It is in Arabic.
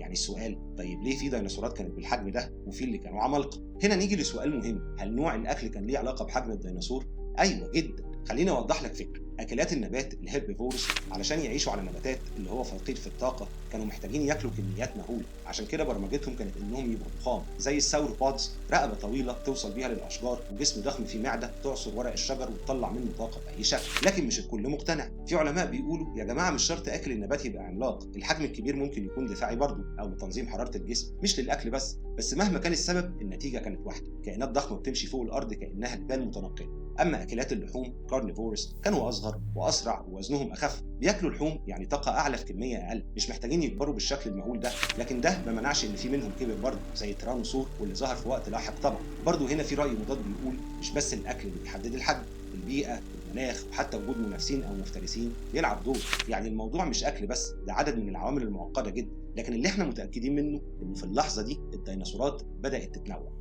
يعني السؤال طيب ليه في ديناصورات كانت بالحجم ده وفي اللي كانوا عمالقة؟ هنا نيجي لسؤال مهم، هل نوع الأكل كان ليه علاقة بحجم الديناصور؟ أيوه جدا. خليني أوضح لك فكرة. أكلات النبات الهيربيفورس علشان يعيشوا على نباتات اللي هو فقير في الطاقة كانوا محتاجين ياكلوا كميات مهولة، عشان كده برمجتهم كانت إنهم يبقوا ضخام زي الساوروبودز، رقبة طويلة توصل بيها للأشجار وجسم ضخم فيه معدة تعصر ورق الشجر وتطلع منه طاقة بأي شكل. لكن مش الكل مقتنع، في علماء بيقولوا يا جماعة مش شرط أكل النبات يبقى عملاق، الحجم الكبير ممكن يكون دفاعي برضه أو لتنظيم حرارة الجسم مش للأكل بس مهما كان السبب النتيجة كانت واحدة، كائنات ضخمة بتمشي فوق الأرض كأنها جبال متنقلة. أما أكلات اللحوم كارنيفورس كانوا أصغر وأسرع ووزنهم أخف، بياكلوا لحوم يعني طاقة أعلى في كمية أقل، مش محتاجين يكبروا بالشكل المهول ده. لكن ده ما منعش إن في منهم كبر برضه زي التيرانوسور واللي ظهر في وقت لاحق طبعا. برضه هنا في رأي مضاد بيقول مش بس الأكل اللي بيحدد الحجم، البيئة والمناخ وحتى وجود منافسين أو مفترسين بيلعب دور. يعني الموضوع مش أكل بس، ده عدد من العوامل المعقدة جدا، لكن اللي احنا متأكدين منه إنه في اللحظة دي الديناصورات بدأت تتنوع.